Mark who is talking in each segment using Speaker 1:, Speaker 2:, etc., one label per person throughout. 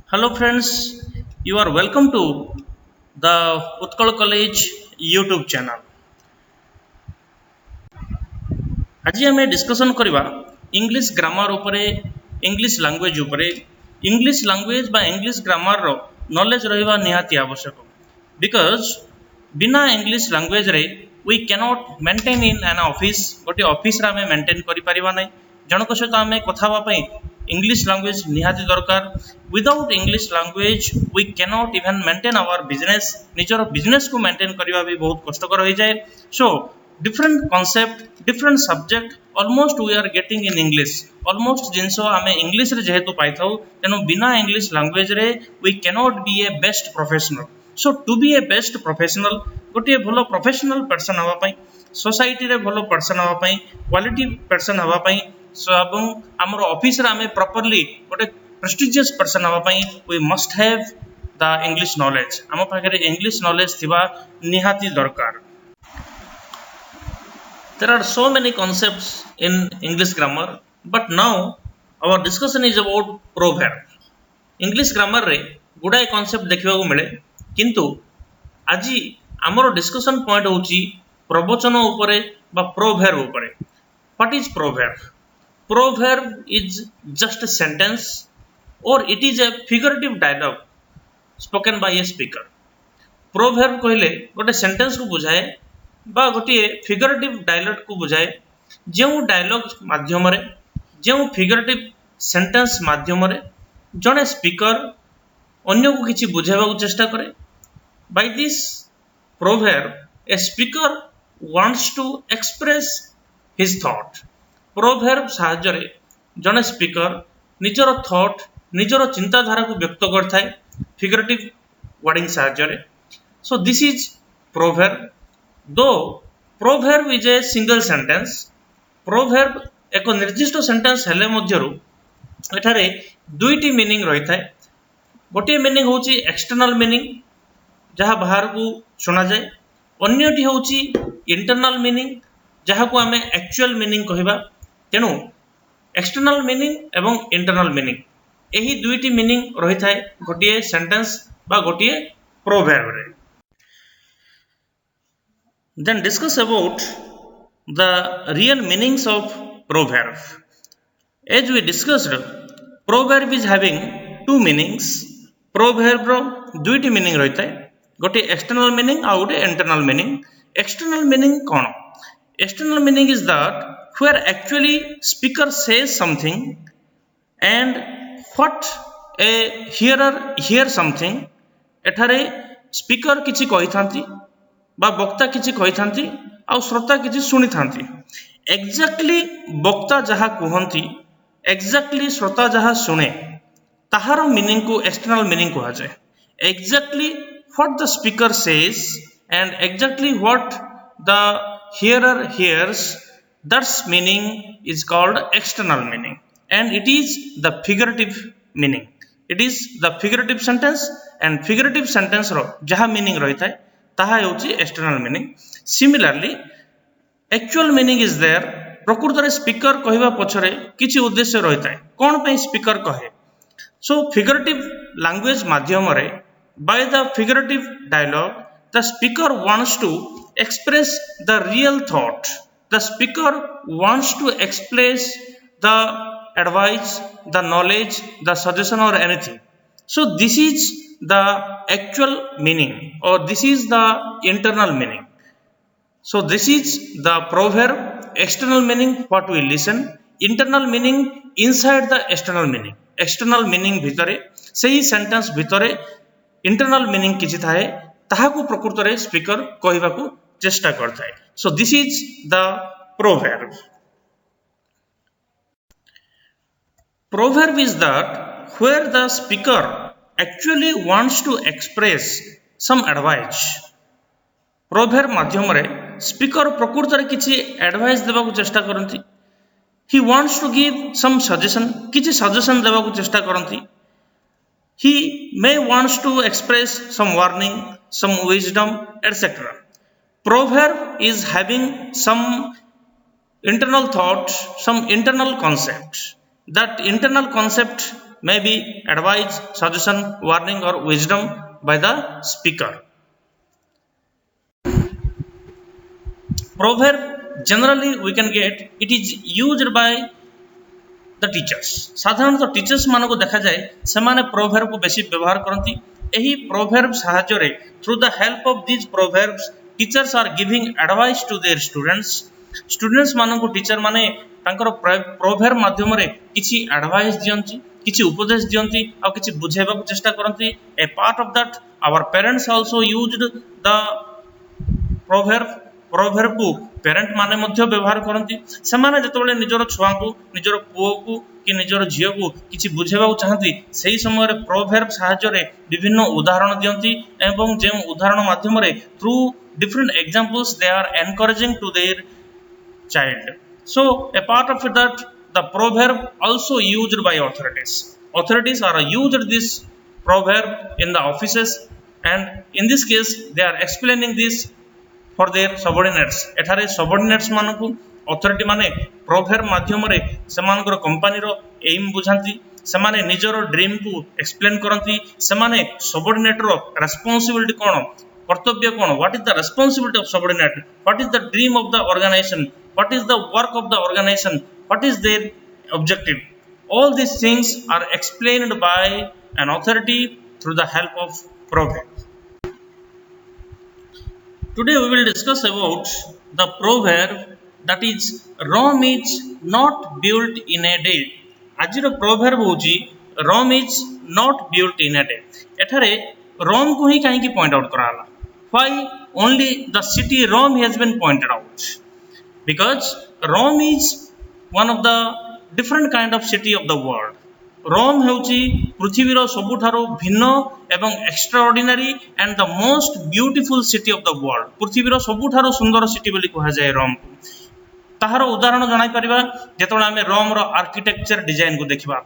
Speaker 1: Hello friends, you are welcome to the Utkal College YouTube channel. आज आम discussion करवा English grammar उपरे English language उपरे English language बा इंग्लिश ग्रामर रो नॉलेज रहिबा निहाती आवश्यक बिकॉज बिना इंग्लिश लैंग्वेज रे we cannot maintain in an office गोटे ऑफिस रे हमें मेंटेन करि परिबा नै जनक सहित आम कथा हवा पई इंग्लिश लैंग्वेज निहाती दरकार without English language we cannot even maintain our business निजर बिजनेस को मेंटेन करबा भी बहुत कष्टकर हो जाए सो different concept different subject almost we are getting in english almost जिनसो आमे इंग्लिश रे जेहेतु पाइथाउ तेनो बिना इंग्लिश लैंग्वेज रे we cannot be a best professional so to be a best professional गोटे भलो प्रोफेशनल पर्सन हवा पई सोसाइटी रे भलो पर्सन हवा पई क्वालिटी पर्सन हवा पई एवं हमर ऑफिस रे आमे प्रॉपर्ली गोटे प्रेस्टिजियस पर्सन हवा पई we must have the english knowledge हम पाखरे इंग्लिश नॉलेज थिबा निहाती दरकार. There are so many concepts in English grammar, but now our discussion is about proverb. English grammar रे गुडाए concept देखिबा को मिले किंतु आजी हमरो discussion point होची प्रवचन उपरे बा proverb उपरे. What is proverb? Proverb is just a sentence or it is a figurative dialogue spoken by a speaker. Proverb कहले गोटे sentence को बुझाए बा गोटे फिगरेटिव डायलॉग को बुझाए जो डायलॉग माध्यम रे जो फिगरेटिव सेंटेंस माध्यम रे जने स्पीकर अन्य को किछि बुझाइबा को चेष्टा करे by this proverb a speaker wants to express his thought proverb सहायता रे जने स्पीकर निजर थॉट निजर चिंताधारा को व्यक्त करथाय फिगरेटिव वर्डिंग सहायता रे सो this is proverb. Though proverb is a single sentence, proverb एक निर्दिष्ट सेंटेंस हेले मध्यरु एठारे दुईटी मीनिंग रही थाए गोटे मीनिंग होची एक्सटर्नल मीनिंग जहाँ बाहर को सुना जाए अन्यटी होची इंटरनल मीनिंग जहाँ को आमे एक्चुअल मीनिंग कहबा तेनु एक्सटर्नल मीनिंग एवं इंटरनल मीनिंग एही दुईटी मीनिंग रही थाए गोटे सेंटेंस बा गोटे प्रोवर्ब रे. Then discuss about the real meanings of proverb. As we discussed, proverb is having two meanings. Proverb row दुईटी meaning रहता है गोटे external meaning और गोटे internal meaning. External meaning कौन? External meaning is that where actually speaker says something and what a hearer hear something. एठारे speaker किछि कहि थांती बा वक्ता किछि कहि थांती आ श्रोता किछि सुनि थांती एक्जेक्टली वक्ता जहा कहंती एक्जेक्टली श्रोता जहा सुने ताहार मीनिंग को एक्सटर्नल मीनिंग कहा जाए exactly what the speaker says and exactly what the hearer hears that's meaning is called external meaning and it is the figurative meaning it is the figurative sentence and figurative sentence रो जहा meaning रही थाए ताहा होची external meaning. Similarly actual meaning is there प्रकृत रे speaker कहबा पछरे किछि उद्देश्य रहिता है कोन पे स्पीकर कहे सो फिगरेटिव लैंग्वेज माध्यम रे by the figurative dialogue the speaker wants to express the real thought the speaker wants to express the advice the knowledge the suggestion और anything so this is the actual meaning or this is the internal meaning. So this is the proverb external meaning what we listen internal meaning inside the external meaning भितरे सही sentence भितरे internal meaning किछि थाए ताहा को प्रकृत रे speaker कहबा को चेष्टा करथाय. So this is the proverb. Proverb is that where the speaker actually wants to express some advice. Proverb माध्यम रे स्पीकर प्रकृत रे किछि एडवाइस देबा को चेष्टा करंती he wants to give some suggestion किछि सजेशन देबा को चेष्टा करंती he may wants to express some warning some wisdom etc. Proverb is having some internal thought some internal concept that internal concept may be advice, suggestion, warning, or wisdom by the speaker. Proverb generally we can get it is used by the teachers. साधारणतः teachers मान को देखा जाए से प्रोभेर्ब को बेसी व्यवहार करती. यही प्रोभेर्ब साहाय्य through the help of this proverbs teachers are giving advice to their students मान को टीचर माने तांकर प्रोभेर्ब माध्यम रे किछि एडवाइस दियंती, किछि उपदेश दियंती आ किछि बुझेबा को चेष्टा करंती. A part of that our parents also used the proverb को पेरेंट माने मध्य व्यवहार करंती. सेमाने जतबेले निजर छुआ को, निजर पुओ को कि निजर झियो को किछि बुझेबा चाहती सही समय प्रोभेर्ब साहाय्य रे विभिन्न उदाहरण दियंती एवं जे उदाहरण माध्यम रे through different examples they are encouraging to their child. So a part of that the proverb also used by authorities. Authorities are used this proverb in the offices, and in this case they are explaining this for their subordinates. एठारे subordinates मानकु authority माने proverb माध्यम रे सेमानकर company रो aim बुझांती, सेमाने निजरो ड्रीम को एक्सप्लेन करंती, सेमाने सबऑर्डिनेट रो रेस्पोंसिबिलिटी कोन, कर्तव्य कोन, what is the responsibility of subordinate, what is the dream of the organisation, what is the work of the organization, what is their objective. All these things are explained by an authority through the help of proverb. Today we will discuss about the proverb that is Rome is not built in a day. आजिर proverb होची Rome is not built in a day. एठारे Rome को ही कहीं की point out कराला. Why only the city Rome has been pointed out? Because Rome is one of the different kind of city of the world. Rome हेउची पृथ्वीर सबुठारो भिन्न एवं extraordinary and the most beautiful city of the world. पृथ्वीर सबुठारो सुंदर city बोली कहा जाए रोम को. ताहार उदाहरण जणाई परिबा जेतोळे आमे रोम रो आर्किटेक्चर डिजाइन को देखिबा.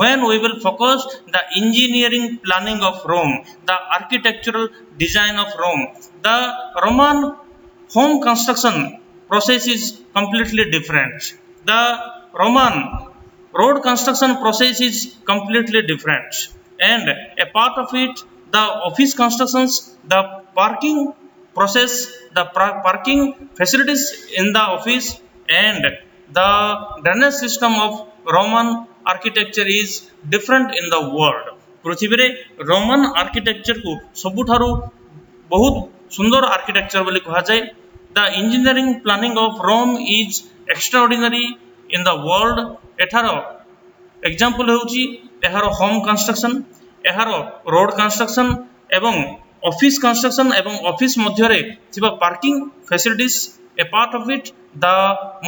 Speaker 1: When we will focus the engineering planning of Rome, the architectural design of Rome, the Roman home construction process is completely different. The Roman road construction process is completely different, and a part of it, the office constructions, the parking process, the parking facilities in the office, and the drainage system of Roman architecture is different in the world. पृथ्वी रे Roman architecture को सबुठारु बहुत सुंदर architecture बोली कहा जाए. The engineering planning of Rome is extraordinary in the world. एठारो example होउची एहारो होम कंस्ट्रक्शन, एहारो रोड कंस्ट्रक्शन एवं ऑफिस कंस्ट्रक्शन एवं ऑफिस मध्य रे थिबा parking facilities. A part of it the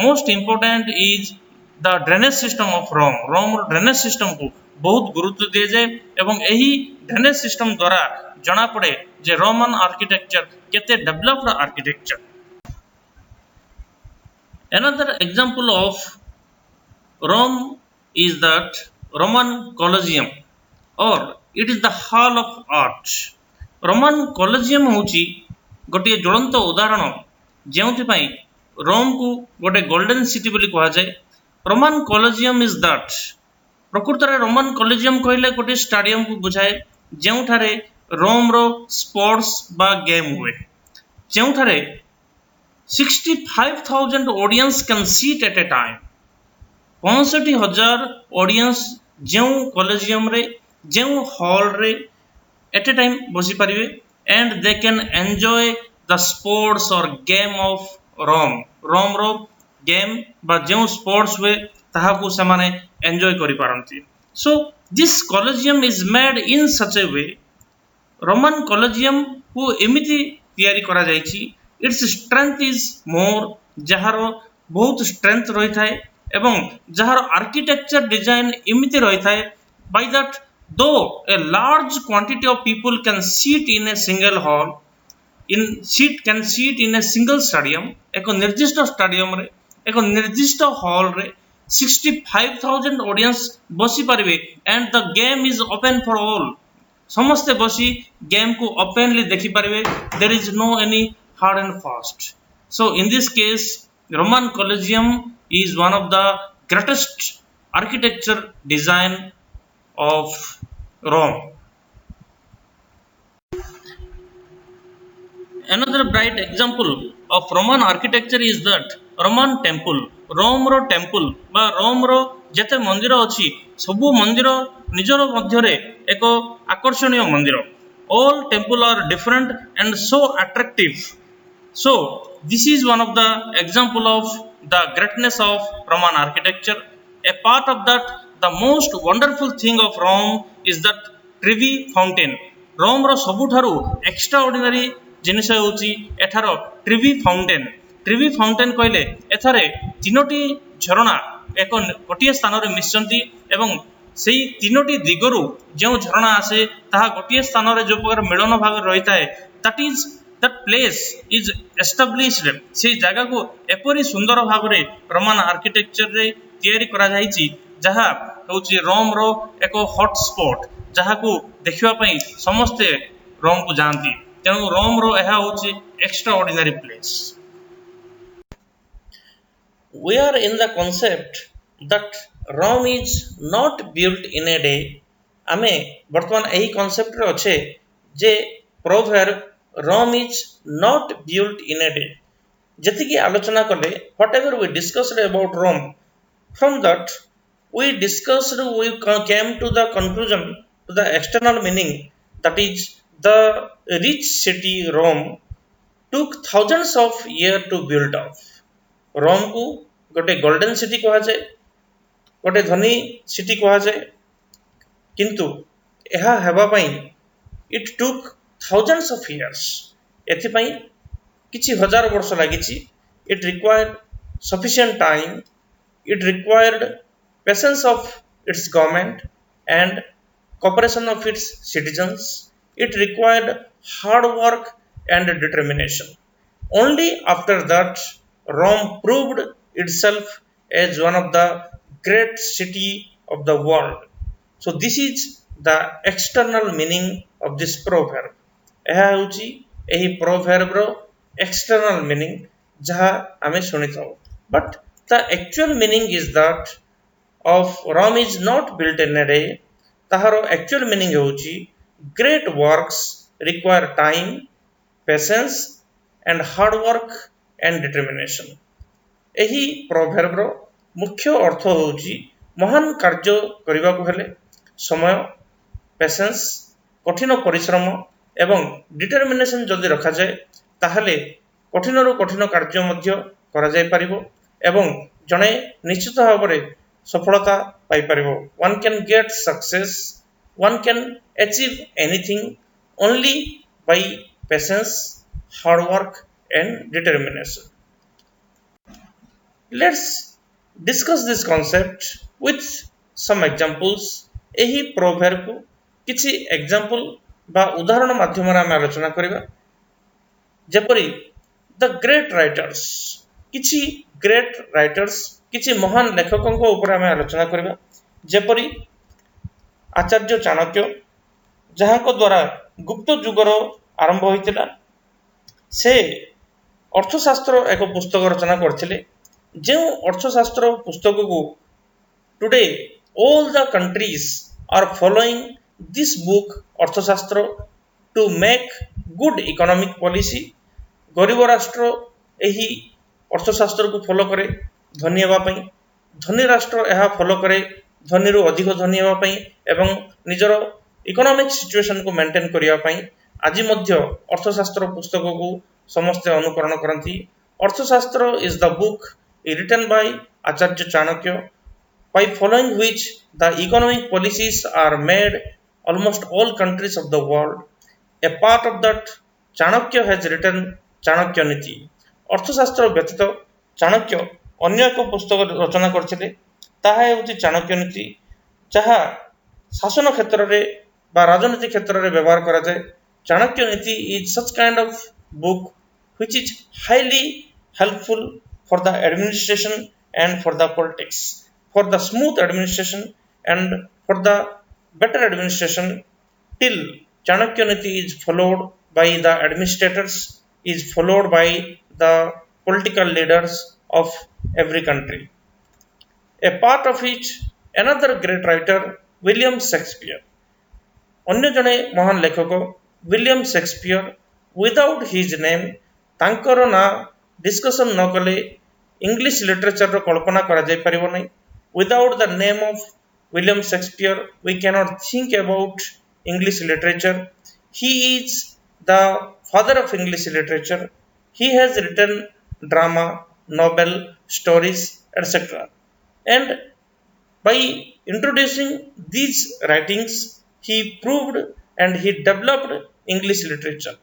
Speaker 1: most important is the drainage system of Rome. Rome रो ड्रेनेज सिस्टम को बहुत गुरुत्व दिए जाए एवं एही ड्रेनेज सिस्टम द्वारा जना पड़े जे रोमन आर्किटेक्चर केते developed architecture. Another example of Rome is that Roman Colosseum, or it is the hall of art. Roman Colosseum होची गोटे ज्वलंत उदाहरण जेउथि पई रोम को गोटे गोल्डन सिटी बोली कहा जाए. Roman Colosseum is that प्रकृत रे रोमन कॉलेजियम कहले गोटे स्टेडियम को बुझाए जेउठारे रोम रो स्पोर्ट्स बा गेम हुए, जेउठारे 65,000 audience can seat at a time. 65,000 audience जेउ कॉलेजियम रे जेउ हॉल रे एट ए टाइम बसी परिवे, and they can enjoy the sports और गेम ऑफ रोम. रोम रो गेम बा जेउ स्पोर्ट्स हुए ताहा को समाने एंजॉय करि पारंती. So this colosseum is made in such a way. Roman colosseum को एमिति तैयारी करा जायछि. इट्स स्ट्रेंथ इज मोर, जहार बहुत स्ट्रेंथ रही थाए एवं जहार आर्किटेक्चर डिजाइन एमिति रही थाए बाय दैट दो a large quantity of people can seat in a single hall, can seat in a single stadium. एक निर्दिष्ट स्टेडियम रे एक निर्दिष्ट हॉल रे 65,000 ऑडियंस बसी पारिबे, and the game is open for all. समस्त बसी गेम को ओपनली देखि पारिबे. There is no any hard and fast. So in this case Roman Colosseum is one of the greatest architecture design of Rome. Another bright example of Roman architecture is that Roman temple, Rome temple বা Rome ଯେତେ ମନ୍ଦିର ଅଛି ସବୁ ମନ୍ଦିର ନିଜର ମଧ୍ୟରେ ଏକ ଆକର୍ଷଣୀୟ ମନ୍ଦିର. All temple are different and so attractive. So this is one of the example of the greatness of Roman architecture. A part of that, the most wonderful thing of Rome is that Trevi fountain. Rome ର ସବୁଠାରୁ extraordinary ଜିନିଷ ହେଉଛି ଏଠାର ଟ୍ରିଭି fountain. ଟ୍ରିଭି fountain କହିଲେ ଏଠାରେ ତିନୋଟି ଝରଣା ଗୋଟିଏ ସ୍ଥାନରେ ମିଶନ୍ତି ଏବଂ ସେହି ତିନୋଟି ଦିଗରୁ ଯେଉଁ ଝରଣା ଆସେ ତାହା ଗୋଟିଏ ସ୍ଥାନରେ ଯେଉଁ ପ୍ରକାର ମିଳନ ଭାବରେ ରହିଥାଏ, that place is established. ସେହି ଜାଗାକୁ ଏପରି ସୁନ୍ଦର ଭାବରେ ରୋମାନ ଆର୍କିଟେକ୍ଚରରେ ତିଆରି କରାଯାଇଛି ଯାହା ହେଉଛି ରୋମର ଏକ ହଟ୍ ସ୍ପଟ୍, ଯାହାକୁ ଦେଖିବା ପାଇଁ ସମସ୍ତେ ରୋମକୁ ଯାଆନ୍ତି. ତେଣୁ ରୋମର ଏହା ହେଉଛି extraordinary place. We are in the concept that Rome is not built in a day. ଆମେ ବର୍ତ୍ତମାନ ଏହି କନସେପ୍ଟରେ ଅଛେ ଯେ proverb Rome is not built in a day. ଯେତିକି ଆଲୋଚନା କଲେ, whatever we discussed about Rome, from that we came to the conclusion, to the external meaning, that is the rich city Rome took thousands of years to build up. Rome को गोटे golden city कहुए, गोटे धनी city कहुए, किंतु यह हेबाई it took thousands of years. एथिपाई किछि हजार वर्ष लागिछि. It required sufficient time. It required patience of its government and cooperation of its citizens. It required hard work and determination. Only after that, Rome proved itself as one of the great city of the world. So this is the external meaning of this proverb. ଏହା ହେଉଛି ଏହି proverbର external meaning ଯାହା ଆମେ ଶୁଣିଥାଉ. But the actual meaning is that of Rome is not built in a day. ତାହାର actual meaning ହେଉଛି great works require time, patience and hard work and determination. ଏହି proverbର ମୁଖ୍ୟ ଅର୍ଥ ହେଉଛି ମହାନ କାର୍ଯ୍ୟ କରିବାକୁ ହେଲେ ସମୟ, ପେସେନ୍ସ, କଠିନ ପରିଶ୍ରମ ଏବଂ ଡିଟରମିନେସନ ଯଦି ରଖାଯାଏ ତାହେଲେ କଠିନରୁ କଠିନ କାର୍ଯ୍ୟ ମଧ୍ୟ କରାଯାଇପାରିବ ଏବଂ ଜଣେ ନିଶ୍ଚିତ ଭାବରେ ସଫଳତା ପାଇପାରିବ. One can get success, one can achieve anything only by patience, hard work and determination. Let's discuss this concept with some examples. ଏହି proverb को କିଛି example ବା ଉଦାହରଣ ମାଧ୍ୟମରେ ଆମେ ଆଲୋଚନା କରିବା. ଯେପରି the great writers, କିଛି great writers, କିଛି ମହାନ ଲେଖକଙ୍କ ଉପରେ ଆମେ ଆଲୋଚନା କରିବା. ଯେପରି ଆଚାର୍ଯ୍ୟ ଚାଣକ୍ୟ, ଯାହାଙ୍କ ଦ୍ୱାରା ଗୁପ୍ତ ଯୁଗର ଆରମ୍ଭ ହୋଇଥିଲା. ସେ ଅର୍ଥଶାସ୍ତ୍ର ଏକ ପୁସ୍ତକ ରଚନା କରିଥିଲେ. ଯେଉଁ ଅର୍ଥଶାସ୍ତ୍ର ପୁସ୍ତକକୁ today all the countries are following this book ଅର୍ଥଶାସ୍ତ୍ର to make good economic policy. ଗରିବ ରାଷ୍ଟ୍ର ଏହି ଅର୍ଥଶାସ୍ତ୍ରକୁ ଫଲୋ କରେ ଧନୀ ହେବା ପାଇଁ, ଧନୀ ରାଷ୍ଟ୍ର ଏହା ଫଲୋ କରେ ଧନୀରୁ ଅଧିକ ଧନୀ ହେବା ପାଇଁ ଏବଂ ନିଜର ଇକୋନୋମିକ୍ ସିଚୁଏସନକୁ ମେଣ୍ଟେନ୍ କରିବା ପାଇଁ. ଆଜି ମଧ୍ୟ ଅର୍ଥଶାସ୍ତ୍ର ପୁସ୍ତକକୁ ସମସ୍ତେ ଅନୁକରଣ କରନ୍ତି. Arthashastra is the book written by Acharya Chanakya, by following which the economic policies are made almost all countries of the world. A part of that, Chanakya has written Chanakya Niti. ଅର୍ଥଶାସ୍ତ୍ର ବ୍ୟତୀତ ଚାଣକ୍ୟ ଅନ୍ୟ ଏକ ପୁସ୍ତକ ରଚନା କରିଥିଲେ, ତାହା ହେଉଛି ଚାଣକ୍ୟ ନୀତି, ଯାହା ଶାସନ କ୍ଷେତ୍ରରେ ବା ରାଜନୀତି କ୍ଷେତ୍ରରେ ବ୍ୟବହାର କରାଯାଏ. ଚାଣକ୍ୟ ନୀତି is such kind of book which is highly helpful for the administration and for the politics, for the smooth administration and for the better administration. Till Chanakya Niti is followed by the administrators, is followed by the political leaders of every country. A part of it, another great writer William Shakespeare अन्य जने महान लेखक William Shakespeare without his name तांकर ना discussion न कले English literature रो कल्पना करा जाय परिबो नै without the name of William Shakespeare we can not think about English literature he is the father of English literature he has written drama novel stories etc and by introducing these writings he proved and he developed English literature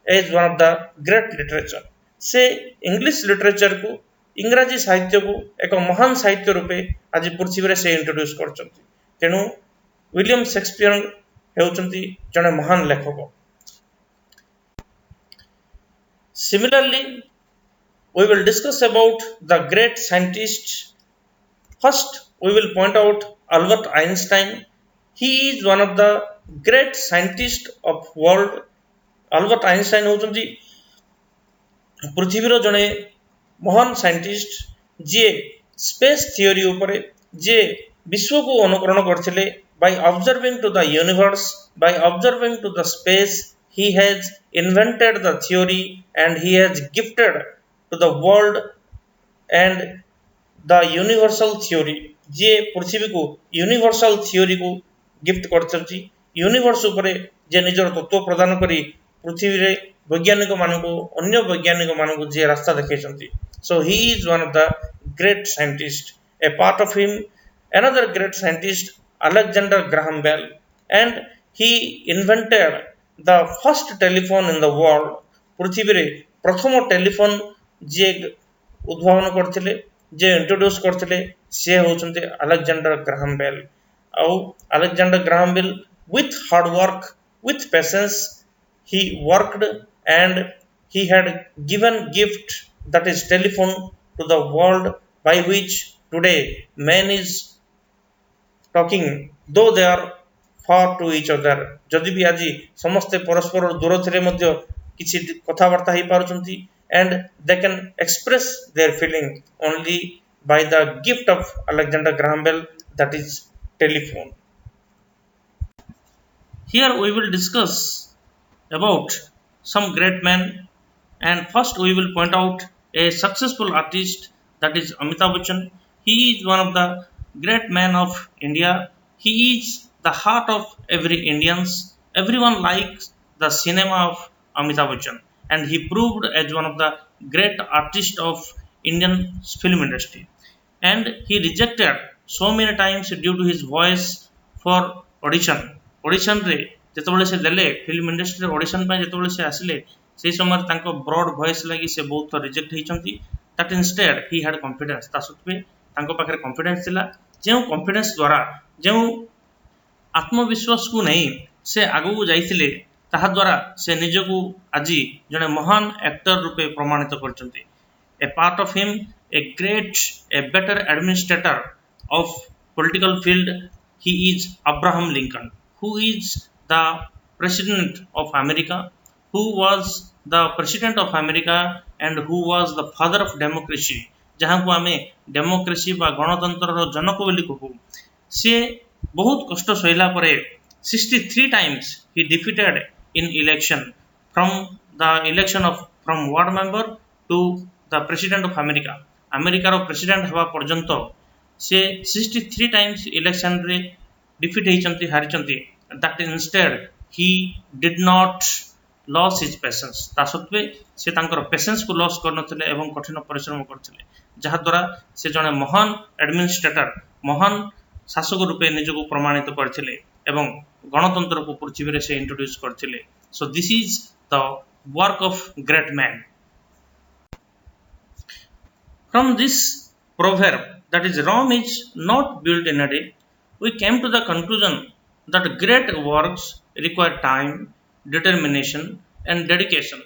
Speaker 1: as one of the great literature से English literature को इंग्राजी साहित्य को एक महान साहित्य रूपे आज पृथ्वी रे से इंट्रोड्यूस करछंती तेनु विलियम शेक्सपियर हेउचंती जने महान लेखक Similarly, we will discuss about the great scientists. First, we will point out Albert Einstein. He is one of the great scientists of world. Albert Einstein होउचंती पृथ्वीर जने महान साइंटिस्ट जे स्पेस थियोरी उपरे जे विश्व को अनुकरण करथिले by observing to the universe, by observing to the space. He has invented the theory and he has gifted to the world and the universal theory जे पृथ्वी को universal theory को gift करछंती universe उपरे जे निजर तत्व प्रदान करी पृथ्वी रे वैज्ञानिक मानको अन्य वैज्ञानिक मानको जे रास्ता देखेछंती so he is one of the great scientist a part of him another great scientist Alexander Graham Bell and he invented the first telephone in the world पृथ्वी रे प्रथम टेलीफोन जे उद्भावन करथिले जे इंट्रोड्यूस करथिले से होचंते अलेक्जेंडर ग्राहम बेल आउ Alexander Graham Bell with hard work with patience he worked and he had given gift that is telephone to the world by which today man is talking though they are far to each other जदि भी आज समस्त परस्पर दूर थिले मध्य किछि कथावार्ता हे पारुचंती and they can express their feeling only by the gift of Alexander Graham Bell that is telephone. Here we will discuss about some great men and first we will point out a successful artist that is Amitabh Bachchan. He is one of the great men of India. He is the heart of every Indians. Everyone likes the cinema of Amitabh Bachchan and he proved as one of the great artists of Indian film industry and he rejected so many times due to his voice for audition रे जेतबेले से देले film industry audition पे जेतबेले से आसिले से समय तांको broad voice लागि से बहुत रिजेक्ट हिचंती that instead he had confidence ता सत्वे तांको पाखरे कॉन्फिडेंस थिला जे कॉन्फिडेंस द्वारा जे आत्मविश्वास को नहीं से आगु को जाइथिले ताहा द्वारा से निजको आजी जने महान एक्टर रूपे प्रमाणित करचंती a part of him a great a better administrator of political field he is Abraham Lincoln who is the president of America who was the president of America and who was the father of democracy जहां को हमें democracy बा गणतंत्र रो जनक बोली कहू से बहुत कष्ट सहिला परे 63 times he defeated in election from ward member to the president of America America रो प्रेसिडेंट हवा पर्यंत से 63 times election रे डिफीट हेचंती हारिचंती that instead he did not lose his patience ता सत्वे से तांकर पेशेंस को लॉस करनथिले एवं कठिन परिश्रम करथिले जहा द्वारा से जने महान एडमिनिस्ट्रेटर महान शासक रूपे निजको प्रमाणित करथिले एवं गणतंत्र को पृथ्वी रे से इंट्रोड्यूस करथिले सो this is the work of great man from this proverb that is Rome is not built in a day we came to the conclusion that great works require time, determination and dedication.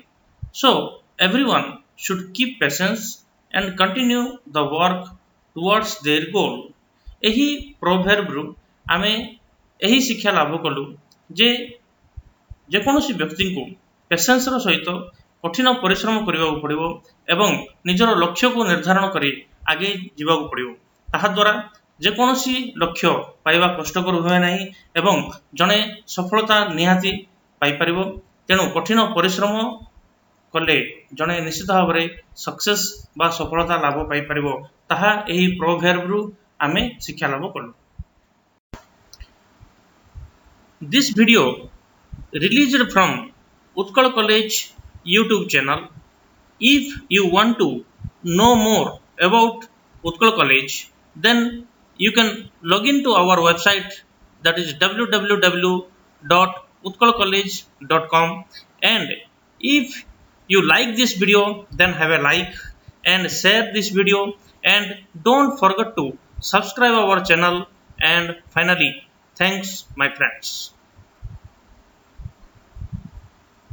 Speaker 1: So everyone should keep patience and continue the work towards their goal. एही proverb रु आमे एही शिक्षा लाभ कलु जे जेकोनोसी व्यक्ति को patience रो सहित कठिन परिश्रम करबा पड़िबो एवं निजर लक्ष्य को निर्धारण करी आगे जीवा पड़िबो ताहा द्वारा ଯେକୌଣସି ଲକ୍ଷ୍ୟ ପାଇବା କଷ୍ଟକର ହୁଏ ନାହିଁ ଏବଂ ଜଣେ ସଫଳତା ନିହାତି ପାଇପାରିବ। ତେଣୁ କଠିନ ପରିଶ୍ରମ କଲେ ଜଣେ ନିଶ୍ଚିତ ଭାବରେ ସକ୍ସେସ୍ ବା ସଫଳତା ଲାଭ ପାଇପାରିବ। ତାହା ଏହି ପ୍ରୋଭେର୍ବରୁ ଆମେ ଶିକ୍ଷା ଲାଭ କଲୁ। This video released from Utkal College YouTube channel. If you want to know more about Utkal College, then you can log into our website, that is www.utkalcollege.com, and if you like this video, then have a like and share this video, and don't forget to subscribe our channel. And finally, thanks my friends.